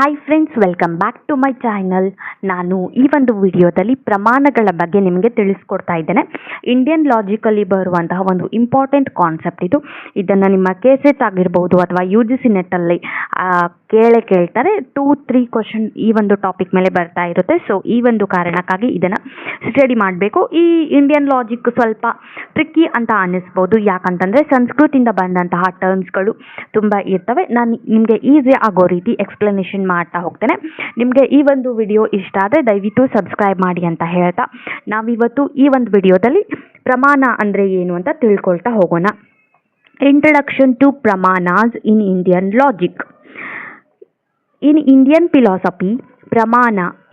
Hi friends, welcome back to my channel. ನಾನು ಈ ಒಂದು ವಿಡಿಯೋದಲ್ಲಿ ಪ್ರಮಾಣಗಳ ಬಗ್ಗೆ ನಿಮಗೆ ತಿಳಿಸ್ಕೊಡ್ತಾ ಇದ್ದೇನೆ. ಇಂಡಿಯನ್ ಲಾಜಿಕಲ್ಲಿ ಬರುವಂತಹ ಒಂದು ಇಂಪಾರ್ಟೆಂಟ್ ಕಾನ್ಸೆಪ್ಟ್ ಇದು. ಇದನ್ನು ನಿಮ್ಮ KCET ಆಗಿರ್ಬೋದು ಅಥವಾ UGC ನೆಟ್ಟಲ್ಲಿ ಕೇಳ್ತಾರೆ. 2-3 ಕ್ವಶನ್ ಈ ಒಂದು ಟಾಪಿಕ್ ಮೇಲೆ ಬರ್ತಾ ಇರುತ್ತೆ. ಸೊ ಈ ಒಂದು ಕಾರಣಕ್ಕಾಗಿ ಇದನ್ನು ಸ್ಟಡಿ ಮಾಡಬೇಕು. ಈ ಇಂಡಿಯನ್ ಲಾಜಿಕ್ ಸ್ವಲ್ಪ ಟ್ರಿಕ್ಕಿ ಅಂತ ಅನ್ನಿಸ್ಬೋದು. ಯಾಕಂತಂದರೆ ಸಂಸ್ಕೃತಿಯಿಂದ ಬಂದಂತಹ ಟರ್ಮ್ಸ್ಗಳು ತುಂಬ ಇರ್ತವೆ. ನಾನು ನಿಮಗೆ ಈಸಿ ಆಗೋ ರೀತಿ ಎಕ್ಸ್ಪ್ಲನೇಷನ್ ಮಾಡ್ತಾ ಹೋಗ್ತೇನೆ. ನಿಮಗೆ ಈ ಒಂದು ವಿಡಿಯೋ ಇಷ್ಟ ಆದರೆ ದಯವಿಟ್ಟು ಸಬ್ಸ್ಕ್ರೈಬ್ ಮಾಡಿ ಅಂತ ಹೇಳ್ತಾ ನಾವಿವತ್ತು ಈ ಒಂದು ವಿಡಿಯೋದಲ್ಲಿ ಪ್ರಮಾಣ ಅಂದರೆ ಏನು ಅಂತ ತಿಳ್ಕೊಳ್ತಾ ಹೋಗೋಣ. Introduction to pramanas in Indian logic. In Indian philosophy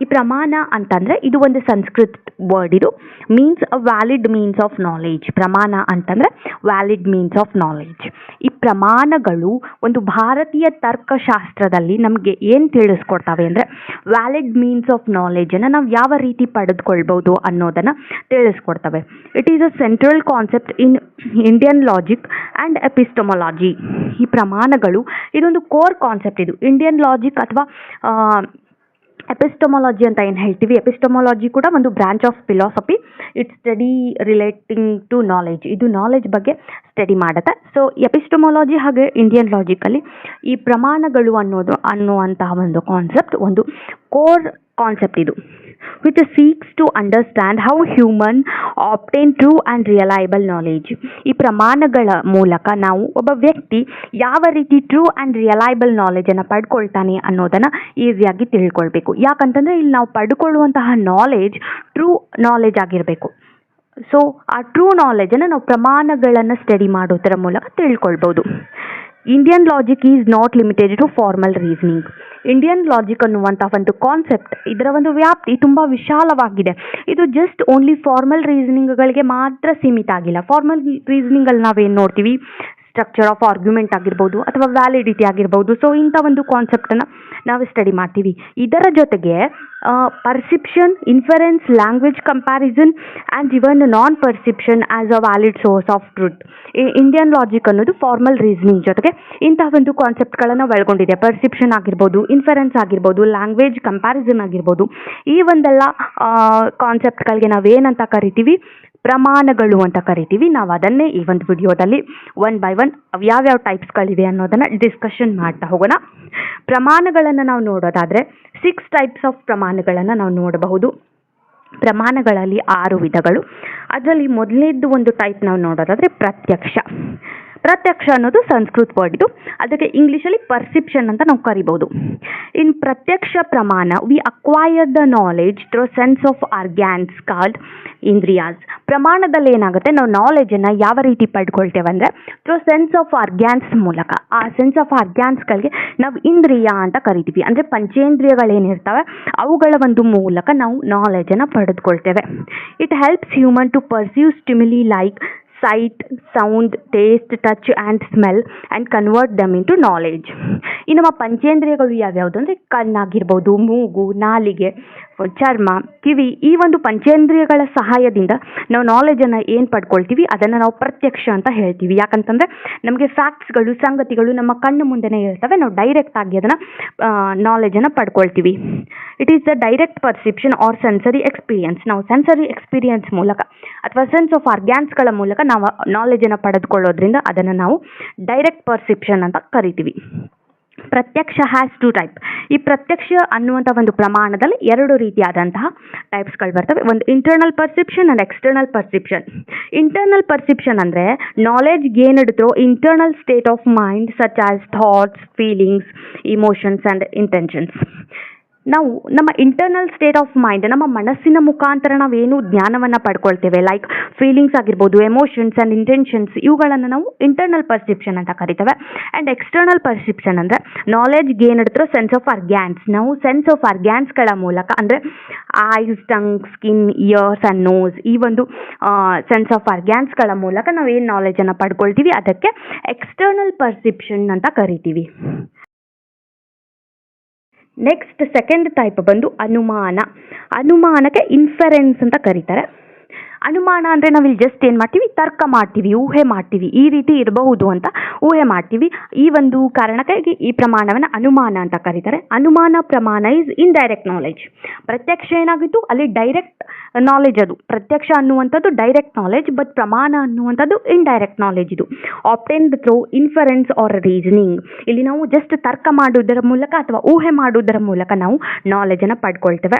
ಈ ಪ್ರಮಾಣ ಅಂತಂದರೆ ಇದು ಒಂದು ಸಂಸ್ಕೃತ್ ವರ್ಡ್. ಇದು means a valid means of knowledge. ಪ್ರಮಾಣ ಅಂತಂದರೆ ವ್ಯಾಲಿಡ್ ಮೀನ್ಸ್ ಆಫ್ ನಾಲೆಜ್. ಈ ಪ್ರಮಾಣಗಳು ಒಂದು ಭಾರತೀಯ ತರ್ಕಶಾಸ್ತ್ರದಲ್ಲಿ ನಮಗೆ ಏನು ತಿಳಿಸ್ಕೊಡ್ತವೆ ಅಂದರೆ ವ್ಯಾಲಿಡ್ ಮೀನ್ಸ್ ಆಫ್ ನಾಲೆಜನ್ನು ನಾವು ಯಾವ ರೀತಿ ಪಡೆದುಕೊಳ್ಬೋದು ಅನ್ನೋದನ್ನು ತಿಳಿಸ್ಕೊಡ್ತವೆ. It is a central concept in Indian logic and epistemology. ಈ ಪ್ರಮಾಣಗಳು ಇದೊಂದು ಕೋರ್ ಕಾನ್ಸೆಪ್ಟ್. ಇದು ಇಂಡಿಯನ್ ಲಾಜಿಕ್ ಅಥವಾ ಎಪಿಸ್ಟೊಮೊಲಾಜಿ ಅಂತ ಏನು ಹೇಳ್ತೀವಿ. ಎಪಿಸ್ಟೊಮೊಲಾಜಿ ಕೂಡ ಒಂದು branch of philosophy. It's study relating to knowledge. ಇದು ನಾಲೆಜ್ ಬಗ್ಗೆ ಸ್ಟಡಿ ಮಾಡುತ್ತೆ. ಸೊ ಎಪಿಸ್ಟೊಮೊಲಾಜಿ ಹಾಗೆ ಇಂಡಿಯನ್ ಲಾಜಿಕಲ್ಲಿ ಈ ಪ್ರಮಾಣಗಳು ಅನ್ನುವಂತಹ ಒಂದು ಕಾನ್ಸೆಪ್ಟ್ ಒಂದು ಕೋರ್ ಕಾನ್ಸೆಪ್ಟ್ ಇದು. Which seeks to understand how human obtain true and reliable knowledge. ಈ ಪ್ರಮಾಣಗಳ ಮೂಲಕ ನಾವು ಒಬ್ಬ ವ್ಯಕ್ತಿ ಯಾವ ರೀತಿ ಟ್ರೂ ಆ್ಯಂಡ್ ರಿಯಲೈಬಲ್ ನಾಲೆಜನ್ನು ಪಡ್ಕೊಳ್ತಾನೆ ಅನ್ನೋದನ್ನು ಈಸಿಯಾಗಿ ತಿಳ್ಕೊಳ್ಬೇಕು. ಯಾಕಂತಂದರೆ ಇಲ್ಲಿ ನಾವು ಪಡ್ಕೊಳ್ಳುವಂತಹ ನಾಲೆಜ್ ಟ್ರೂ ನಾಲೆಜ್ ಆಗಿರಬೇಕು. ಸೊ ಆ ಟ್ರೂ ನಾಲೆಜನ್ನು ನಾವು ಪ್ರಮಾಣಗಳನ್ನು ಸ್ಟಡಿ ಮಾಡೋದರ ಮೂಲಕ ತಿಳ್ಕೊಳ್ಬೋದು. Indian logic is not limited to formal reasoning. Indian logic ಅನ್ನುವಂಥ ಒಂದು ಕಾನ್ಸೆಪ್ಟ್, ಇದರ ಒಂದು ವ್ಯಾಪ್ತಿ ತುಂಬ ವಿಶಾಲವಾಗಿದೆ. ಇದು ಜಸ್ಟ್ ಓನ್ಲಿ ಫಾರ್ಮಲ್ ರೀಸನಿಂಗ್ಗಳಿಗೆ ಮಾತ್ರ ಸೀಮಿತ ಆಗಿಲ್ಲ. ಫಾರ್ಮಲ್ ರೀಸನಿಂಗಲ್ಲಿ ನಾವೇನು ನೋಡ್ತೀವಿ, ಸ್ಟ್ರಕ್ಚರ್ ಆಫ್ ಆರ್ಗ್ಯುಮೆಂಟ್ ಆಗಿರ್ಬೋದು ಅಥವಾ ವ್ಯಾಲಿಡಿಟಿ ಆಗಿರ್ಬೋದು. ಸೊ ಇಂಥ ಒಂದು ಕಾನ್ಸೆಪ್ಟನ್ನು ನಾವು ಸ್ಟಡಿ ಮಾಡ್ತೀವಿ. ಇದರ ಜೊತೆಗೆ perception, inference, language comparison and even non perception as a valid source of truth. Indian logic ಅನ್ನೋದು ಫಾರ್ಮಲ್ ರೀಸನಿಂಗ್ ಜೊತೆಗೆ ಇಂತಹ ಒಂದು ಕಾನ್ಸೆಪ್ಟ್ಗಳನ್ನು ಒಳಗೊಂಡಿದೆ. ಪರ್ಸೆಪ್ಷನ್ ಆಗಿರ್ಬೋದು, ಇನ್ಫರೆನ್ಸ್ ಆಗಿರ್ಬೋದು, ಲ್ಯಾಂಗ್ವೇಜ್ ಕಂಪ್ಯಾರಿಸನ್ ಆಗಿರ್ಬೋದು. ಈ ಒಂದೆಲ್ಲ ಕಾನ್ಸೆಪ್ಟ್ಗಳಿಗೆ ನಾವೇನಂತ ಕರಿತೀವಿ, ಪ್ರಮಾಣಗಳು ಅಂತ ಕರಿತೀವಿ. ನಾವು ಅದನ್ನೇ ಈ ಒಂದು ವಿಡಿಯೋದಲ್ಲಿ 1 by 1 ಯಾವ್ಯಾವ ಟೈಪ್ಸ್ಗಳಿವೆ ಅನ್ನೋದನ್ನು ಡಿಸ್ಕಷನ್ ಮಾಡ್ತಾ ಹೋಗೋಣ. ಪ್ರಮಾಣಗಳನ್ನು ನಾವು ನೋಡೋದಾದರೆ 6 ಟೈಪ್ಸ್ ಆಫ್ ಪ್ರಮಾಣಗಳನ್ನು ನಾವು ನೋಡಬಹುದು. ಪ್ರಮಾಣಗಳಲ್ಲಿ 6 ವಿಧಗಳು. ಅದರಲ್ಲಿ ಮೊದಲನೇದು ಒಂದು ಟೈಪ್ ನಾವು ನೋಡೋದಾದರೆ ಪ್ರತ್ಯಕ್ಷ. ಪ್ರತ್ಯಕ್ಷ ಅನ್ನೋದು ಸಂಸ್ಕೃತ್ ವರ್ಡ್. ಇದು ಅದಕ್ಕೆ ಇಂಗ್ಲೀಷಲ್ಲಿ ಪರ್ಸೆಪ್ಷನ್ ಅಂತ ನಾವು ಕರಿಬೋದು. In pratyaksha pramana we acquire the knowledge through sense of organs called indriyas. ಪ್ರಮಾಣದಲ್ಲಿ ಏನಾಗುತ್ತೆ, ನಾವು ನಾಲೆಜನ್ನು ಯಾವ ರೀತಿ ಪಡ್ಕೊಳ್ತೇವೆ ಅಂದರೆ ಥ್ರೂ ಸೆನ್ಸ್ ಆಫ್ ಆರ್ಗ್ಯಾನ್ಸ್ ಮೂಲಕ. ಆ ಸೆನ್ಸ್ ಆಫ್ ಆರ್ಗ್ಯಾನ್ಸ್ಗಳಿಗೆ ನಾವು ಇಂದ್ರಿಯ ಅಂತ ಕರಿತೀವಿ. ಅಂದರೆ ಪಂಚೇಂದ್ರಿಯಗಳೇನಿರ್ತವೆ ಅವುಗಳ ಒಂದು ಮೂಲಕ ನಾವು ನಾಲೆಜನ್ನು ಪಡೆದುಕೊಳ್ತೇವೆ. It helps human to perceive stimuli like sight, sound, taste, touch and smell and convert them into knowledge. ಈ ನಮ್ಮ ಪಂಚೇಂದ್ರಿಯಗಳು ಯಾವ್ಯಾವುದು ಅಂದರೆ ಕಣ್ಣಾಗಿರ್ಬೋದು, ಮೂಗು, ನಾಲಿಗೆ, ಚರ್ಮ, ಕಿವಿ. ಈ ಒಂದು ಪಂಚೇಂದ್ರಿಯಗಳ ಸಹಾಯದಿಂದ ನಾವು ನಾಲೆಜನ್ನು ಏನು ಪಡ್ಕೊಳ್ತೀವಿ ಅದನ್ನು ನಾವು ಪ್ರತ್ಯಕ್ಷ ಅಂತ ಹೇಳ್ತೀವಿ. ಯಾಕಂತಂದರೆ ನಮಗೆ ಫ್ಯಾಕ್ಟ್ಸ್ಗಳು, ಸಂಗತಿಗಳು ನಮ್ಮ ಕಣ್ಣು ಮುಂದೆನೇ ಇರ್ತವೆ. ನಾವು ಡೈರೆಕ್ಟಾಗಿ ಅದನ್ನು ನಾಲೆಜನ್ನು ಪಡ್ಕೊಳ್ತೀವಿ. It is the direct perception or sensory experience. ನಾವು ಸೆನ್ಸರಿ ಎಕ್ಸ್ಪೀರಿಯನ್ಸ್ ಮೂಲಕ ಅಥವಾ ಸೆನ್ಸ್ ಆಫ್ ಆರ್ಗ್ಯಾನ್ಸ್ಗಳ ಮೂಲಕ ನಾವು ನಾಲೆಜನ್ನು ಪಡೆದುಕೊಳ್ಳೋದ್ರಿಂದ ಅದನ್ನು ನಾವು ಡೈರೆಕ್ಟ್ ಪರ್ಸೆಪ್ಷನ್ ಅಂತ ಕರಿತೀವಿ. ಪ್ರತ್ಯಕ್ಷ ಹ್ಯಾಸ್ 2 ಟೈಪ್. ಈ ಪ್ರತ್ಯಕ್ಷ ಅನ್ನುವಂಥ ಒಂದು ಪ್ರಮಾಣದಲ್ಲಿ 2 ರೀತಿಯಾದಂತಹ ಟೈಪ್ಸ್ಗಳು ಬರ್ತವೆ. ಒಂದು internal perception and external perception. Internal perception ಅಂದರೆ knowledge gained through internal state of mind such as thoughts, feelings, emotions and intentions. ನಾವು ನಮ್ಮ ಇಂಟರ್ನಲ್ ಸ್ಟೇಟ್ ಆಫ್ ಮೈಂಡ್, ನಮ್ಮ ಮನಸ್ಸಿನ ಮುಖಾಂತರ ನಾವೇನು ಜ್ಞಾನವನ್ನು ಪಡ್ಕೊಳ್ತೇವೆ, ಲೈಕ್ ಫೀಲಿಂಗ್ಸ್ ಆಗಿರ್ಬೋದು, ಎಮೋಷನ್ಸ್ ಆ್ಯಂಡ್ ಇಂಟೆನ್ಷನ್ಸ್, ಇವುಗಳನ್ನು ನಾವು ಇಂಟರ್ನಲ್ ಪರ್ಸೆಪ್ಷನ್ ಅಂತ ಕರಿತೇವೆ. ಆ್ಯಂಡ್ ಎಕ್ಸ್ಟರ್ನಲ್ ಪರ್ಸೆಪ್ಷನ್ ಅಂದರೆ knowledge gained through sense of organs. ನಾವು ಸೆನ್ಸ್ ಆಫ್ ಆರ್ಗ್ಯಾನ್ಸ್ಗಳ ಮೂಲಕ ಅಂದರೆ eyes, tongue, skin, ears and nose, ಈ ಒಂದು ಸೆನ್ಸ್ ಆಫ್ ಆರ್ಗ್ಯಾನ್ಸ್ಗಳ ಮೂಲಕ ನಾವು ಏನು ನಾಲೆಜನ್ನು ಪಡ್ಕೊಳ್ತೀವಿ ಅದಕ್ಕೆ ಎಕ್ಸ್ಟರ್ನಲ್ ಪರ್ಸೆಪ್ಷನ್ ಅಂತ ಕರಿತೀವಿ. ನೆಕ್ಸ್ಟ್ ಸೆಕೆಂಡ್ ಟೈಪ್ ಬಂದು ಅನುಮಾನ. ಅನುಮಾನಕ್ಕೆ ಇನ್ಫರೆನ್ಸ್ ಅಂತ ಕರೀತಾರೆ. ಅನುಮಾನ ಅಂದರೆ ನಾವಿಲ್ಲಿ ಜಸ್ಟ್ ಏನು ಮಾಡ್ತೀವಿ, ತರ್ಕ ಮಾಡ್ತೀವಿ, ಊಹೆ ಮಾಡ್ತೀವಿ, ಈ ರೀತಿ ಇರಬಹುದು ಅಂತ ಊಹೆ ಮಾಡ್ತೀವಿ. ಈ ಒಂದು ಕಾರಣಕ್ಕಾಗಿ ಈ ಪ್ರಮಾಣವನ್ನು ಅನುಮಾನ ಅಂತ ಕರೀತಾರೆ. ಅನುಮಾನ ಪ್ರಮಾಣ ಇಸ್ ಇಂಡೈರೆಕ್ಟ್ ನಾಲೆಜ್. ಪ್ರತ್ಯಕ್ಷ ಏನಾಗಿತ್ತು, ಅಲ್ಲಿ ಡೈರೆಕ್ಟ್ ನಾಲೆಜ್, ಅದು ಪ್ರತ್ಯಕ್ಷ ಅನ್ನುವಂಥದ್ದು ಡೈರೆಕ್ಟ್ ನಾಲೆಜ್, ಬಟ್ ಪ್ರಮಾಣ ಅನ್ನುವಂಥದ್ದು ಇಂಡೈರೆಕ್ಟ್ ನಾಲೆಜ್. ಇದು ಆಪ್ಟೆನ್ಡ್ ಥ್ರೂ ಇನ್ಫರೆನ್ಸ್ ಆರ್ ರೀಸನಿಂಗ್. ಇಲ್ಲಿ ನಾವು ಜಸ್ಟ್ ತರ್ಕ ಮಾಡುವುದರ ಮೂಲಕ ಅಥವಾ ಊಹೆ ಮಾಡುವುದರ ಮೂಲಕ ನಾವು ನಾಲೆಜನ್ನು ಪಡ್ಕೊಳ್ತೇವೆ.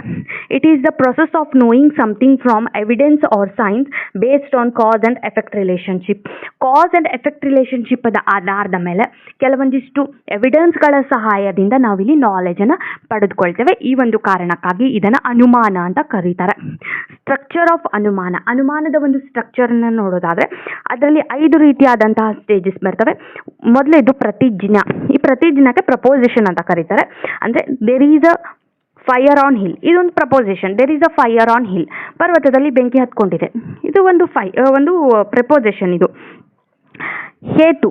It is the process of knowing something from evidence or science based on cause and effect relationship. Cause and effect relationship ಆಧಾರದ ಮೇಲೆ ಕೆಲವೊಂದಿಷ್ಟು ಎವಿಡೆನ್ಸ್ಗಳ ಸಹಾಯದಿಂದ ನಾವಿಲ್ಲಿ ನಾಲೆಜನ್ನು ಪಡೆದುಕೊಳ್ತೇವೆ. ಈ ಒಂದು ಕಾರಣಕ್ಕಾಗಿ ಇದನ್ನು ಅನುಮಾನ ಅಂತ ಕರೀತಾರೆ. ಸ್ಟ್ರಕ್ಚರ್ ಆಫ್ ಅನುಮಾನ. ಅನುಮಾನದ ಒಂದು ಸ್ಟ್ರಕ್ಚರನ್ನು ನೋಡೋದಾದರೆ ಅದರಲ್ಲಿ 5 ರೀತಿಯಾದಂತಹ ಸ್ಟೇಜಸ್ ಬರ್ತವೆ. ಮೊದಲೇದು ಪ್ರತಿಜ್ಞಾ. ಈ ಪ್ರತಿಜ್ಞಾಕ್ಕೆ ಪ್ರಪೋಸಿಷನ್ ಅಂತ ಕರೀತಾರೆ. ಅಂದರೆ there is a fire on hill. ಇದೊಂದು proposition. There is a fire on hill. ಪರ್ವತದಲ್ಲಿ ಬೆಂಕಿ ಹತ್ಕೊಂಡಿದೆ. ಇದು ಒಂದು ಪ್ರಪೋಸಿಷನ್. ಇದು ಹೇತು.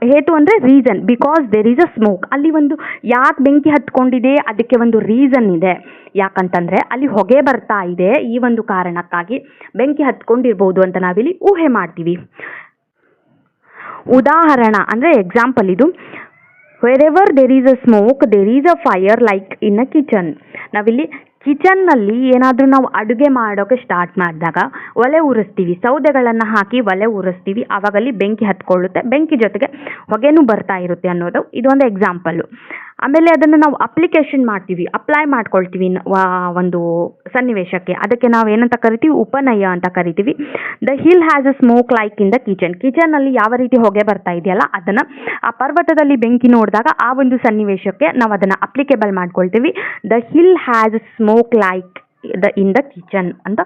ಹೇತು ಅಂದರೆ reason. Because there is a smoke. ಅಲ್ಲಿ ಒಂದು ಯಾಕೆ ಬೆಂಕಿ ಹತ್ಕೊಂಡಿದೆ ಅದಕ್ಕೆ ಒಂದು ರೀಸನ್ ಇದೆ. ಯಾಕಂತಂದರೆ ಅಲ್ಲಿ ಹೊಗೆ ಬರ್ತಾ ಇದೆ, ಈ ಒಂದು ಕಾರಣಕ್ಕಾಗಿ ಬೆಂಕಿ ಹತ್ಕೊಂಡಿರ್ಬೋದು ಅಂತ ನಾವಿಲ್ಲಿ ಊಹೆ ಮಾಡ್ತೀವಿ. ಉದಾಹರಣ ಅಂದರೆ ಎಕ್ಸಾಂಪಲ್ ಇದು. Wherever there is a smoke there is a fire like in a kitchen. ನಾವಿಲ್ಲಿ ಕಿಚನ್ನಲ್ಲಿ ಏನಾದರೂ ನಾವು ಅಡುಗೆ ಮಾಡೋಕ್ಕೆ ಸ್ಟಾರ್ಟ್ ಮಾಡಿದಾಗ ಒಲೆ ಉರಿಸ್ತೀವಿ, ಸೌದೆಗಳನ್ನು ಹಾಕಿ ಒಲೆ ಉರಿಸ್ತೀವಿ, ಆವಾಗಲ್ಲಿ ಬೆಂಕಿ ಹತ್ಕೊಳ್ಳುತ್ತೆ, ಬೆಂಕಿ ಜೊತೆಗೆ ಹೊಗೆನೂ ಬರ್ತಾ ಇರುತ್ತೆ ಅನ್ನೋದು ಇದೊಂದು ಎಕ್ಸಾಂಪಲ್ಲು. ಆಮೇಲೆ ಅದನ್ನು ನಾವು ಅಪ್ಲಿಕೇಶನ್ ಮಾಡ್ತೀವಿ, ಅಪ್ಲೈ ಮಾಡ್ಕೊಳ್ತೀವಿ ಒಂದು ಸನ್ನಿವೇಶಕ್ಕೆ. ಅದಕ್ಕೆ ನಾವು ಏನಂತ ಕರಿತೀವಿ, ಉಪನಯ ಅಂತ ಕರಿತೀವಿ. The hill has a smoke like in the kitchen. ಕಿಚನಲ್ಲಿ ಯಾವ ರೀತಿ ಹೊಗೆ ಬರ್ತಾ ಇದೆಯಲ್ಲ ಅದನ್ನು ಆ ಪರ್ವತದಲ್ಲಿ ಬೆಂಕಿ ನೋಡಿದಾಗ ಆ ಒಂದು ಸನ್ನಿವೇಶಕ್ಕೆ ನಾವು ಅದನ್ನು ಅಪ್ಲಿಕೇಬಲ್ ಮಾಡ್ಕೊಳ್ತೀವಿ. The hill has smoke like in the kitchen ಅಂತ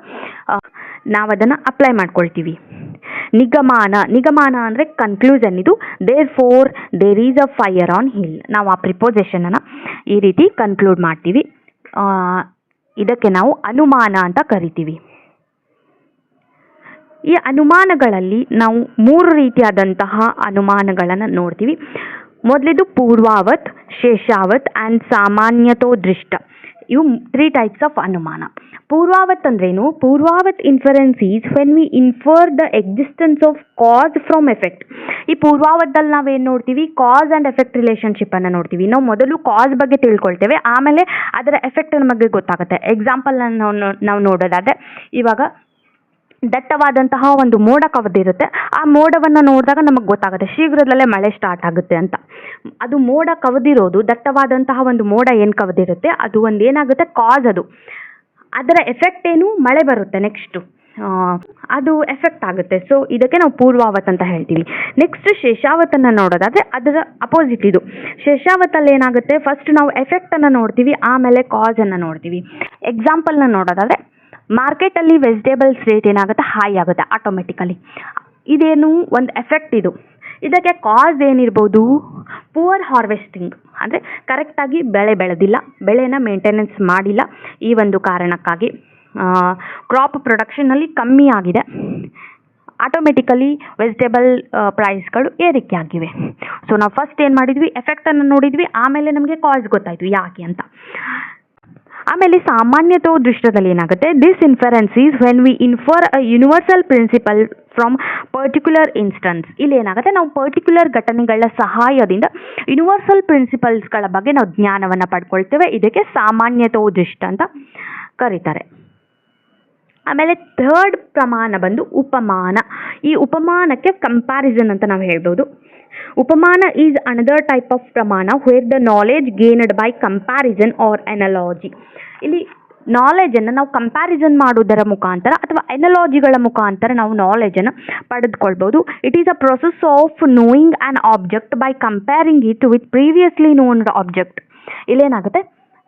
ನಾವು ಅದನ್ನು ಅಪ್ಲೈ ಮಾಡ್ಕೊಳ್ತೀವಿ. ನಿಗಮಾನ. ನಿಗಮಾನ ಅಂದರೆ ಕನ್ಕ್ಲೂಷನ್. ಇದು therefore there is a fire on hill. ನಾವು ಆ ಪ್ರಿಪೋಸಿಷನನ್ನು ಈ ರೀತಿ ಕನ್ಕ್ಲೂಡ್ ಮಾಡ್ತೀವಿ. ಇದಕ್ಕೆ ನಾವು ಅನುಮಾನ ಅಂತ ಕರಿತೀವಿ. ಈ ಅನುಮಾನಗಳಲ್ಲಿ ನಾವು 3 ರೀತಿಯಾದಂತಹ ಅನುಮಾನಗಳನ್ನು ನೋಡ್ತೀವಿ. ಮೊದಲಿದು ಪೂರ್ವಾವತ್, ಶೇಷಾವತ್ ಆ್ಯಂಡ್ ಸಾಮಾನ್ಯತೋ ದೃಷ್ಟ. ಇವು 3 ಟೈಪ್ಸ್ ಆಫ್ ಅನುಮಾನ. ಪೂರ್ವಾವತ್ ಅಂದ್ರೇನು? ಪೂರ್ವಾವತ್ inference is when we infer the existence of cause from effect. ಈ ಪೂರ್ವಾವತ್ತಲ್ಲಿ ನಾವೇನು ನೋಡ್ತೀವಿ, ಕಾಸ್ ಆ್ಯಂಡ್ ಎಫೆಕ್ಟ್ ರಿಲೇಷನ್ಶಿಪ್ಪನ್ನು ನೋಡ್ತೀವಿ. ನಾವು ಮೊದಲು ಕಾಸ್ ಬಗ್ಗೆ ತಿಳ್ಕೊಳ್ತೇವೆ, ಆಮೇಲೆ ಅದರ ಎಫೆಕ್ಟಿನ ಬಗ್ಗೆ ಗೊತ್ತಾಗುತ್ತೆ. ಎಕ್ಸಾಂಪಲ್ ನಾವು ನೋಡೋದಾದರೆ, ಇವಾಗ ದಟ್ಟವಾದಂತಹ ಒಂದು ಮೋಡ ಕವಿದಿರುತ್ತೆ. ಆ ಮೋಡವನ್ನು ನೋಡಿದಾಗ ನಮಗೆ ಗೊತ್ತಾಗುತ್ತೆ ಶೀಘ್ರದಲ್ಲೇ ಮಳೆ ಸ್ಟಾರ್ಟ್ ಆಗುತ್ತೆ ಅಂತ. ಅದು ಮೋಡ ಕವಿದಿರೋದು, ದಟ್ಟವಾದಂತಹ ಒಂದು ಮೋಡ ಏನು ಕವಿದಿರುತ್ತೆ ಅದು ಒಂದು ಏನಾಗುತ್ತೆ, ಕಾಸ್. ಅದು ಅದರ ಎಫೆಕ್ಟ್ ಏನು, ಮಳೆ ಬರುತ್ತೆ ನೆಕ್ಸ್ಟು, ಅದು ಎಫೆಕ್ಟ್ ಆಗುತ್ತೆ. ಸೊ ಇದಕ್ಕೆ ನಾವು ಪೂರ್ವಾವತ್ ಅಂತ ಹೇಳ್ತೀವಿ. ನೆಕ್ಸ್ಟ್ ಶೇಷಾವತನ್ನು ನೋಡೋದಾದರೆ ಅದರ ಅಪೋಸಿಟ್ ಇದು. ಶೇಷಾವತಲ್ಲಿ ಏನಾಗುತ್ತೆ, ಫಸ್ಟ್ ನಾವು ಎಫೆಕ್ಟನ್ನು ನೋಡ್ತೀವಿ, ಆಮೇಲೆ ಕಾಸನ್ನು ನೋಡ್ತೀವಿ. ಎಕ್ಸಾಂಪಲ್ನ ನೋಡೋದಾದರೆ, ಮಾರ್ಕೆಟಲ್ಲಿ ವೆಜಿಟೇಬಲ್ಸ್ ರೇಟ್ ಏನಾಗುತ್ತೆ, ಹೈ ಆಗುತ್ತೆ ಆಟೋಮೆಟಿಕಲಿ. ಇದೇನು ಒಂದು ಎಫೆಕ್ಟ್. ಇದು ಇದಕ್ಕೆ ಕಾಸ್ ಏನಿರ್ಬೋದು, ಪುವರ್ ಹಾರ್ವೆಸ್ಟಿಂಗ್. ಅಂದರೆ ಕರೆಕ್ಟಾಗಿ ಬೆಳೆ ಬೆಳೆದಿಲ್ಲ, ಬೆಳೆನ ಮೇಂಟೆನೆನ್ಸ್ ಮಾಡಿಲ್ಲ, ಈ ಒಂದು ಕಾರಣಕ್ಕಾಗಿ ಕ್ರಾಪ್ ಪ್ರೊಡಕ್ಷನಲ್ಲಿ ಕಮ್ಮಿ ಆಗಿದೆ, ಆಟೋಮೆಟಿಕಲಿ ವೆಜಿಟೇಬಲ್ ಪ್ರೈಸ್ಗಳು ಏರಿಕೆ ಆಗಿವೆ. ಸೊ ನಾವು ಫಸ್ಟ್ ಏನು ಮಾಡಿದ್ವಿ, ಎಫೆಕ್ಟನ್ನು ನೋಡಿದ್ವಿ, ಆಮೇಲೆ ನಮಗೆ ಕಾಸ್ ಗೊತ್ತಾಯಿತು ಯಾಕೆ ಅಂತ. ಆಮೇಲೆ ಸಾಮಾನ್ಯತೋ ದೃಷ್ಟದಲ್ಲಿ ಏನಾಗುತ್ತೆ, this inference is when we infer a universal principle from particular instance. ಇಲ್ಲಿ ಏನಾಗುತ್ತೆ, ನಾವು ಪರ್ಟಿಕ್ಯುಲರ್ ಘಟನೆಗಳ ಸಹಾಯದಿಂದ ಯೂನಿವರ್ಸಲ್ ಪ್ರಿನ್ಸಿಪಲ್ಸ್ಗಳ ಬಗ್ಗೆ ನಾವು ಜ್ಞಾನವನ್ನು ಪಡ್ಕೊಳ್ತೇವೆ. ಇದಕ್ಕೆ ಸಾಮಾನ್ಯತೋ ದೃಷ್ಟ ಅಂತ ಕರೀತಾರೆ. ಆಮೇಲೆ ಥರ್ಡ್ ಪ್ರಮಾಣ ಬಂದು ಉಪಮಾನ. ಈ ಉಪಮಾನಕ್ಕೆ ಕಂಪ್ಯಾರಿಸನ್ ಅಂತ ನಾವು ಹೇಳ್ಬೋದು. ಉಪಮಾನ ಈಸ್ ಅನದರ್ ಟೈಪ್ ಆಫ್ ಪ್ರಮಾಣ where the knowledge gained by comparison or analogy. ಇಲ್ಲಿ ನಾಲೆಜನ್ನು ನಾವು ಕಂಪ್ಯಾರಿಸನ್ ಮಾಡುವುದರ ಮುಖಾಂತರ ಅಥವಾ ಎನಾಲಜಿಗಳ ಮುಖಾಂತರ ನಾವು ನಾಲೆಜನ್ನು ಪಡೆದುಕೊಳ್ಬೋದು. It is a process of knowing an object by comparing it with previously known object. ಇಲ್ಲೇನಾಗುತ್ತೆ,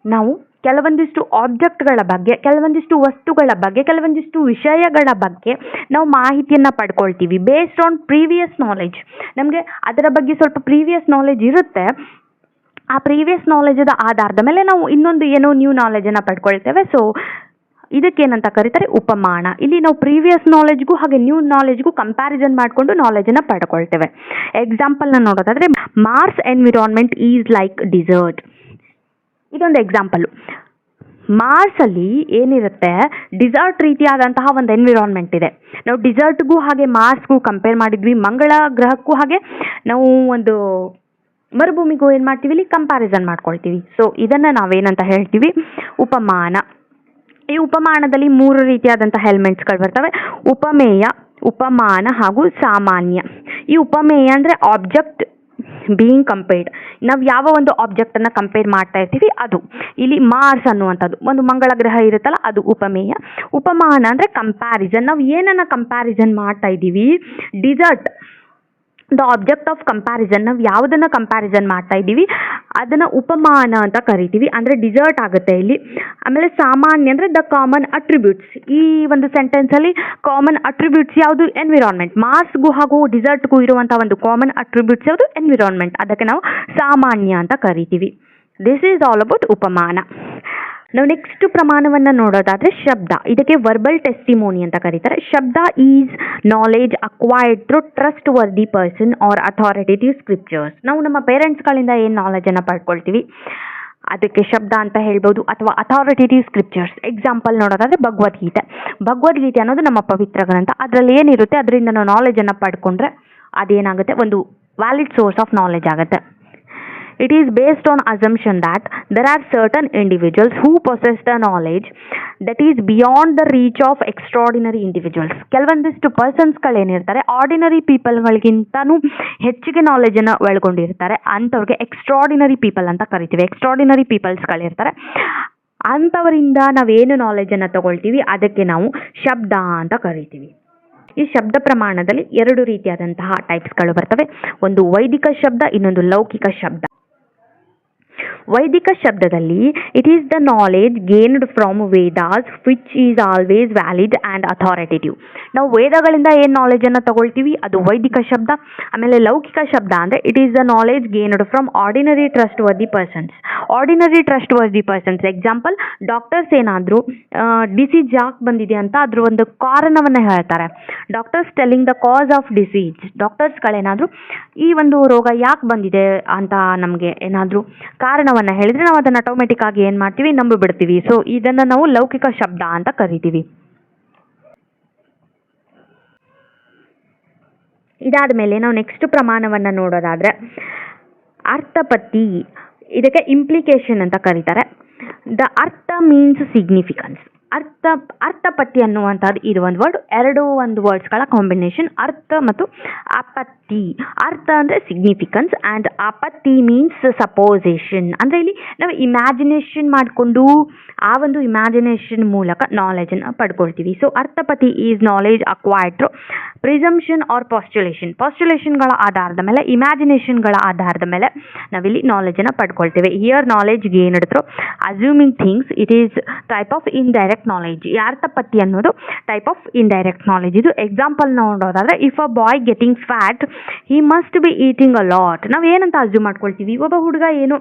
ನಾವು ಕೆಲವೊಂದಿಷ್ಟು ಆಬ್ಜೆಕ್ಟ್ಗಳ ಬಗ್ಗೆ, ಕೆಲವೊಂದಿಷ್ಟು ವಸ್ತುಗಳ ಬಗ್ಗೆ, ಕೆಲವೊಂದಿಷ್ಟು ವಿಷಯಗಳ ಬಗ್ಗೆ ನಾವು ಮಾಹಿತಿಯನ್ನು ಪಡ್ಕೊಳ್ತೀವಿ ಬೇಸ್ಡ್ ಆನ್ ಪ್ರೀವಿಯಸ್ ನಾಲೆಜ್. ನಮಗೆ ಅದರ ಬಗ್ಗೆ ಸ್ವಲ್ಪ ಪ್ರೀವಿಯಸ್ ನಾಲೆಜ್ ಇರುತ್ತೆ. ಆ ಪ್ರೀವಿಯಸ್ ನಾಲೆಜದ ಆಧಾರದ ಮೇಲೆ ನಾವು ಇನ್ನೊಂದು ಏನೋ ನ್ಯೂ ನಾಲೆಜನ್ನು ಪಡ್ಕೊಳ್ತೇವೆ. ಸೊ ಇದಕ್ಕೇನಂತ ಕರೀತಾರೆ, ಉಪಮಾನ. ಇಲ್ಲಿ ನಾವು ಪ್ರೀವಿಯಸ್ ನಾಲೆಜ್ಗೂ ಹಾಗೆ ನ್ಯೂ ನಾಲೆಜ್ಗೂ ಕಂಪ್ಯಾರಿಸನ್ ಮಾಡಿಕೊಂಡು ನಾಲೆಜನ್ನು ಪಡ್ಕೊಳ್ತೇವೆ. ಎಕ್ಸಾಂಪಲ್ನ ನೋಡೋದಾದರೆ, Mars environment is like desert. ಇದೊಂದು ಎಕ್ಸಾಂಪಲು. ಮಾರ್ಸಲ್ಲಿ ಏನಿರುತ್ತೆ, ಡಿಸರ್ಟ್ ರೀತಿಯಾದಂತಹ ಒಂದು ಎನ್ವಿರಾನ್ಮೆಂಟ್ ಇದೆ. ನಾವು ಡಿಸರ್ಟ್ಗೂ ಹಾಗೆ ಮಾರ್ಸ್ಗೂ ಕಂಪೇರ್ ಮಾಡಿದ್ವಿ, ಮಂಗಳ ಗ್ರಹಕ್ಕೂ ಹಾಗೆ ನಾವು ಒಂದು ಮರುಭೂಮಿಗೂ ಏನು ಮಾಡ್ತೀವಿ, ಇಲ್ಲಿ ಕಂಪ್ಯಾರಿಸನ್ ಮಾಡ್ಕೊಳ್ತೀವಿ. ಸೊ ಇದನ್ನು ನಾವೇನಂತ ಹೇಳ್ತೀವಿ, ಉಪಮಾನ. ಈ ಉಪಮಾನದಲ್ಲಿ 3 ರೀತಿಯಾದಂತಹ ಎಲಿಮೆಂಟ್ಸ್ಗಳು ಬರ್ತವೆ: ಉಪಮೇಯ, ಉಪಮಾನ ಹಾಗೂ ಸಾಮಾನ್ಯ. ಈ ಉಪಮೇಯ ಅಂದರೆ ಆಬ್ಜೆಕ್ಟ್ ಬೀಯಿಂಗ್ ಕಂಪೇರ್ಡ್. ನಾವು ಯಾವ ಒಂದು ಆಬ್ಜೆಕ್ಟನ್ನು ಕಂಪೇರ್ ಮಾಡ್ತಾ ಇರ್ತೀವಿ ಅದು. ಇಲ್ಲಿ ಮಾರ್ಸ್ ಅನ್ನುವಂಥದ್ದು ಒಂದು ಮಂಗಳ ಗ್ರಹ ಇರುತ್ತಲ್ಲ, ಅದು ಉಪಮೇಯ. ಉಪಮಾನ ಅಂದರೆ ಕಂಪ್ಯಾರಿಸನ್. ನಾವು ಏನನ್ನ ಕಂಪ್ಯಾರಿಸನ್ ಮಾಡ್ತಾ ಇದ್ದೀವಿ, desert the object of comparison. ನಾವು ಯಾವುದನ್ನು ಕಂಪ್ಯಾರಿಸನ್ ಮಾಡ್ತಾ ಇದ್ದೀವಿ ಅದನ್ನು ಉಪಮಾನ ಅಂತ ಕರಿತೀವಿ, ಅಂದರೆ ಡಿಸರ್ಟ್ ಆಗುತ್ತೆ ಇಲ್ಲಿ. ಆಮೇಲೆ ಸಾಮಾನ್ಯ ಅಂದರೆ ದ ಕಾಮನ್ ಅಟ್ರಿಬ್ಯೂಟ್ಸ್. ಈ ಒಂದು ಸೆಂಟೆನ್ಸಲ್ಲಿ ಕಾಮನ್ ಅಟ್ರಿಬ್ಯೂಟ್ಸ್ ಯಾವುದು, ಎನ್ವಿರಾನ್ಮೆಂಟ್. ಮಾರ್ಸ್ಗೂ ಹಾಗೂ ಡಿಸರ್ಟ್ಗೂ ಇರುವಂಥ ಒಂದು ಕಾಮನ್ ಅಟ್ರಿಬ್ಯೂಟ್ಸ್ ಯಾವುದು, ಎನ್ವಿರಾನ್ಮೆಂಟ್. ಅದಕ್ಕೆ ನಾವು ಸಾಮಾನ್ಯ ಅಂತ ಕರಿತೀವಿ. ದಿಸ್ ಈಸ್ ಆಲ್ ಅಬೌಟ್ ಉಪಮಾನ. ನಾವು ನೆಕ್ಸ್ಟ್ ಪ್ರಮಾಣವನ್ನು ನೋಡೋದಾದರೆ ಶಬ್ದ. ಇದಕ್ಕೆ ವರ್ಬಲ್ ಟೆಸ್ಟಿಮೋನಿ ಅಂತ ಕರೀತಾರೆ. Shabda is knowledge acquired through trustworthy person or authoritative scriptures. ನಾವು ನಮ್ಮ ಪೇರೆಂಟ್ಸ್ಗಳಿಂದ ಏನು ನಾಲೆಜನ್ನು ಪಡ್ಕೊಳ್ತೀವಿ ಅದಕ್ಕೆ ಶಬ್ದ ಅಂತ ಹೇಳ್ಬೋದು, ಅಥವಾ ಅಥಾರಿಟೇಟಿವ್ ಸ್ಕ್ರಿಪ್ಚರ್ಸ್. ಎಕ್ಸಾಂಪಲ್ ನೋಡೋದಾದರೆ ಭಗವದ್ಗೀತೆ. ಭಗವದ್ಗೀತೆ ಅನ್ನೋದು ನಮ್ಮ ಪವಿತ್ರ ಗ್ರಂಥ. ಅದರಲ್ಲಿ ಏನಿರುತ್ತೆ ಅದರಿಂದ ನಾವು ನಾಲೆಜನ್ನು ಪಡ್ಕೊಂಡ್ರೆ ಅದೇನಾಗುತ್ತೆ, ಒಂದು ವ್ಯಾಲಿಡ್ ಸೋರ್ಸ್ ಆಫ್ ನಾಲೆಜ್ ಆಗುತ್ತೆ. It is based on assumption that there are certain individuals who possess the knowledge that is beyond the reach of extraordinary individuals. ಕೆಲವೊಂದಿಷ್ಟು ಪರ್ಸನ್ಸ್ಗಳೇನಿರ್ತಾರೆ ಆರ್ಡಿನರಿ ಪೀಪಲ್ಗಳಿಗಿಂತನೂ ಹೆಚ್ಚಿಗೆ ನಾಲೆಜನ್ನು ಒಳಗೊಂಡಿರ್ತಾರೆ. ಅಂಥವ್ರಿಗೆ ಎಕ್ಸ್ಟ್ರಾರ್ಡಿನರಿ ಪೀಪಲ್ ಅಂತ ಕರಿತೀವಿ. ಎಕ್ಸ್ಟ್ರಾರ್ಡಿನರಿ ಪೀಪಲ್ಸ್ಗಳಿರ್ತಾರೆ, ಅಂಥವರಿಂದ ನಾವೇನು ನಾಲೆಜನ್ನು ತಗೊಳ್ತೀವಿ ಅದಕ್ಕೆ ನಾವು ಶಬ್ದ ಅಂತ ಕರಿತೀವಿ. ಈ ಶಬ್ದ ಪ್ರಮಾಣದಲ್ಲಿ 2 ರೀತಿಯಾದಂತಹ ಟೈಪ್ಸ್ಗಳು ಬರ್ತವೆ. ಒಂದು ವೈದಿಕ ಶಬ್ದ, ಇನ್ನೊಂದು ಲೌಕಿಕ ಶಬ್ದ. ವೈದಿಕ ಶಬ್ದದಲ್ಲಿ it is the knowledge gained from Vedas which is always valid and authoritative. ನಾವು ವೇದಗಳಿಂದ ಏನು ನಾಲೆಜನ್ನು ತಗೊಳ್ತೀವಿ ಅದು ವೈದಿಕ ಶಬ್ದ. ಆಮೇಲೆ ಲೌಕಿಕ ಶಬ್ದ ಅಂದರೆ it is the knowledge gained from ordinary trustworthy persons. Ordinary trustworthy persons example, doctors ಏನಾದರೂ ಡಿಸೀಸ್ ಯಾಕೆ ಬಂದಿದೆ ಅಂತ ಅದ್ರ ಒಂದು ಕಾರಣವನ್ನು ಹೇಳ್ತಾರೆ. Doctors telling the cause of disease. ಡಾಕ್ಟರ್ಸ್ಗಳೇನಾದರೂ ಈ ಒಂದು ರೋಗ ಯಾಕೆ ಬಂದಿದೆ ಅಂತ ನಮಗೆ ಏನಾದರೂ ಕಾರಣವನ್ನು ಹೇಳಿದ್ರೆ ನಾವು ಅದನ್ನು ಆಟೋಮೆಟಿಕ್ ಆಗಿ ಏನು ಮಾಡ್ತೀವಿ, ನಂಬಿಬಿಡ್ತೀವಿ. ಸೊ ಇದನ್ನು ನಾವು ಲೌಕಿಕ ಶಬ್ದ ಅಂತ ಕರಿತೀವಿ. ಇದಾದ ಮೇಲೆ ನಾವು ನೆಕ್ಸ್ಟ್ ಪ್ರಮಾಣವನ್ನು ನೋಡೋದಾದರೆ ಅರ್ಥಪತ್ತಿ. ಇದಕ್ಕೆ ಇಂಪ್ಲಿಕೇಶನ್ ಅಂತ ಕರೀತಾರೆ. ದ ಅರ್ಥ ಮೀನ್ಸ್ ಸಿಗ್ನಿಫಿಕೆನ್ಸ್. ಅರ್ಥಪತ್ತಿ ಅನ್ನುವಂಥದ್ದು ಇದು ಒಂದು ವರ್ಡ್, ಒಂದು ವರ್ಡ್ಸ್ಗಳ ಕಾಂಬಿನೇಷನ್, ಅರ್ಥ ಮತ್ತು ಅಪತ್ತಿ. ಅರ್ಥ ಅಂದರೆ ಸಿಗ್ನಿಫಿಕೆನ್ಸ್ ಆ್ಯಂಡ್ ಅಪತ್ತಿ ಮೀನ್ಸ್ ಸಪೋಸಿಷನ್. ಅಂದರೆ ಇಲ್ಲಿ ನಾವು ಇಮ್ಯಾಜಿನೇಷನ್ ಮಾಡಿಕೊಂಡು ಆ ಒಂದು ಇಮ್ಯಾಜಿನೇಷನ್ ಮೂಲಕ ನಾಲೆಜನ್ನು ಪಡ್ಕೊಳ್ತೀವಿ. ಸೊ ಅರ್ಥಪತ್ತಿ is knowledge acquired through presumption or postulation. ಪಾಸ್ಟುಲೇಷನ್ಗಳ ಆಧಾರದ ಮೇಲೆ, ಇಮ್ಯಾಜಿನೇಷನ್ಗಳ ಆಧಾರದ ಮೇಲೆ ನಾವಿಲ್ಲಿ ನಾಲೆಜನ್ನು ಪಡ್ಕೊಳ್ತೇವೆ. Here knowledge gained through assuming things. It is type of indirect knowledge. ಈ ಅರ್ಥಪತ್ತಿ ಅನ್ನೋದು ಟೈಪ್ ಆಫ್ ಇಂಡೈರೆಕ್ಟ್ ನಾಲೆಜ್. ಇದು ಎಕ್ಸಾಂಪಲ್ ನೋಡೋದಾದ್ರೆ, if a boy getting fat he must be eating a lot. ನಾವು ಏನಂತ ಅಸ್ಯೂಮ್ ಮಾಡ್ಕೊಳ್ತೀವಿ, ಒಬ್ಬ ಹುಡುಗ ಏನು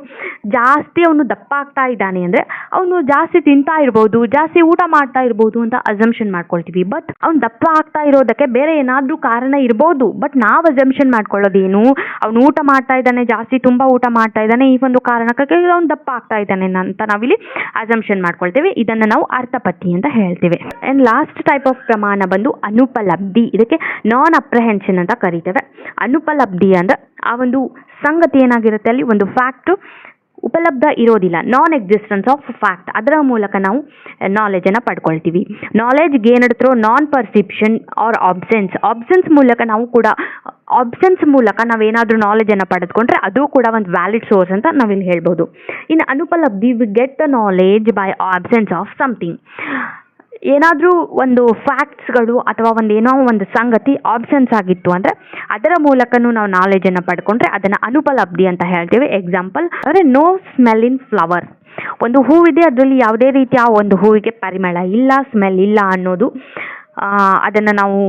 ಜಾಸ್ತಿ ಅವನು ದಪ್ಪ ಆಗ್ತಾ ಇದ್ದಾನೆ ಅಂದರೆ ಅವನು ಜಾಸ್ತಿ ತಿಂತಾ ಇರ್ಬೋದು, ಜಾಸ್ತಿ ಊಟ ಮಾಡ್ತಾ ಇರ್ಬೋದು ಅಂತ ಅಸಂಪ್ಷನ್ ಮಾಡ್ಕೊಳ್ತೀವಿ. ಬಟ್ ಅವ್ನು ದಪ್ಪ ಆಗ್ತಾ ಇರೋದಕ್ಕೆ ಬೇರೆ ಏನಾದರೂ ಕಾರಣ ಇರ್ಬೋದು. ಬಟ್ ನಾವು ಅಸಂಪ್ಷನ್ ಮಾಡ್ಕೊಳ್ಳೋದೇನು, ಅವನು ಊಟ ಮಾಡ್ತಾ ಇದ್ದಾನೆ, ಜಾಸ್ತಿ ತುಂಬ ಊಟ ಮಾಡ್ತಾ ಇದ್ದಾನೆ, ಈ ಒಂದು ಕಾರಣಕ್ಕೆ ಅವ್ನು ದಪ್ಪ ಆಗ್ತಾ ಇದ್ದಾನೆ ಅಂತ ನಾವಿಲ್ಲಿ ಅಸಂಪ್ಷನ್ ಮಾಡ್ಕೊಳ್ತೇವೆ. ಇದನ್ನು ನಾವು ಅರ್ಥಪತ್ತಿ ಅಂತ ಹೇಳ್ತೇವೆ. ಆ್ಯಂಡ್ ಲಾಸ್ಟ್ ಟೈಪ್ ಆಫ್ ಪ್ರಮಾಣ ಬಂದು ಅನುಪಲಬ್ಧಿ. ಇದಕ್ಕೆ ನಾನ್ ಅಪ್ರಹೆನ್ಷನ್ ಅಂತ ಕರೀತೇವೆ. ಅನುಪಲಬ್ಧಿ ಅಂದರೆ ಆ ಒಂದು ಸಂಗತಿ ಏನಾಗಿರುತ್ತೆ, ಅಲ್ಲಿ ಒಂದು ಫ್ಯಾಕ್ಟು ಉಪಲಬ್ಧ ಇರೋದಿಲ್ಲ, ನಾನ್ ಎಕ್ಸಿಸ್ಟೆನ್ಸ್ ಆಫ್ ಫ್ಯಾಕ್ಟ್. ಅದರ ಮೂಲಕ ನಾವು ನಾಲೆಜನ್ನು ಪಡ್ಕೊಳ್ತೀವಿ. ನಾಲೆಜ್ ಗೇನ್ಡ್ ಥ್ರೂ ನಾನ್ ಪರ್ಸಿಪ್ಷನ್ ಆರ್ ಆಬ್ಸೆನ್ಸ್ ಮೂಲಕ ನಾವು ಕೂಡ ಆಬ್ಸೆನ್ಸ್ ಮೂಲಕ ನಾವೇನಾದರೂ ನಾಲೆಜನ್ನು ಪಡೆದುಕೊಂಡ್ರೆ ಅದು ಕೂಡ ಒಂದು ವ್ಯಾಲಿಡ್ ಸೋರ್ಸ್ ಅಂತ ನಾವಿಲ್ಲಿ ಹೇಳ್ಬೋದು. ಇನ್ನು ಅನುಪಲಬ್ಧಿ, we get the knowledge by absence of something. ಏನಾದರೂ ಒಂದು ಫ್ಯಾಕ್ಟ್ಸ್ಗಳು ಅಥವಾ ಏನೋ ಒಂದು ಸಂಗತಿ ಆಬ್ಸೆನ್ಸ್ ಆಗಿತ್ತು ಅಂದರೆ ಅದರ ಮೂಲಕನೂ ನಾವು ನಾಲೆಜನ್ನು ಪಡ್ಕೊಂಡ್ರೆ ಅದನ್ನು ಅನುಪಲಬ್ಧಿ ಅಂತ ಹೇಳ್ತೀವಿ. ಎಕ್ಸಾಂಪಲ್ ಅಂದರೆ ನೋ ಸ್ಮೆಲ್ ಇನ್ ಫ್ಲವರ್. ಒಂದು ಹೂವಿದೆ, ಅದರಲ್ಲಿ ಯಾವುದೇ ರೀತಿಯ ಒಂದು ಹೂವಿಗೆ ಪರಿಮಳ ಇಲ್ಲ, ಸ್ಮೆಲ್ ಇಲ್ಲ ಅನ್ನೋದು ಅದನ್ನು ನಾವು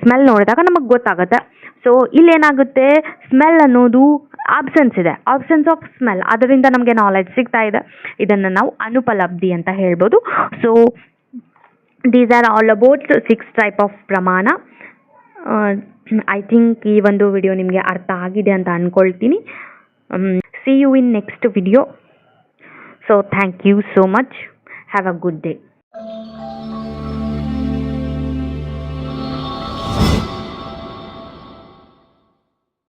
ಸ್ಮೆಲ್ ನೋಡಿದಾಗ ನಮಗೆ ಗೊತ್ತಾಗುತ್ತೆ. ಸೊ ಇಲ್ಲೇನಾಗುತ್ತೆ, ಸ್ಮೆಲ್ ಅನ್ನೋದು ಆಬ್ಸೆನ್ಸ್ ಇದೆ, ಆಬ್ಸೆನ್ಸ್ ಆಫ್ ಸ್ಮೆಲ್, ಅದರಿಂದ ನಮಗೆ ನಾಲೆಜ್ ಸಿಗ್ತಾ ಇದೆ. ಇದನ್ನು ನಾವು ಅನುಪಲಬ್ಧಿ ಅಂತ ಹೇಳ್ಬೋದು. So these are all about 6 type of ಪ್ರಮಾಣ. ಐ ಥಿಂಕ್ ಈ ಒಂದು ವಿಡಿಯೋ ನಿಮಗೆ ಅರ್ಥ ಆಗಿದೆ ಅಂತ ಅಂದ್ಕೊಳ್ತೀನಿ. see you in next video. So thank you so much. Have a good day.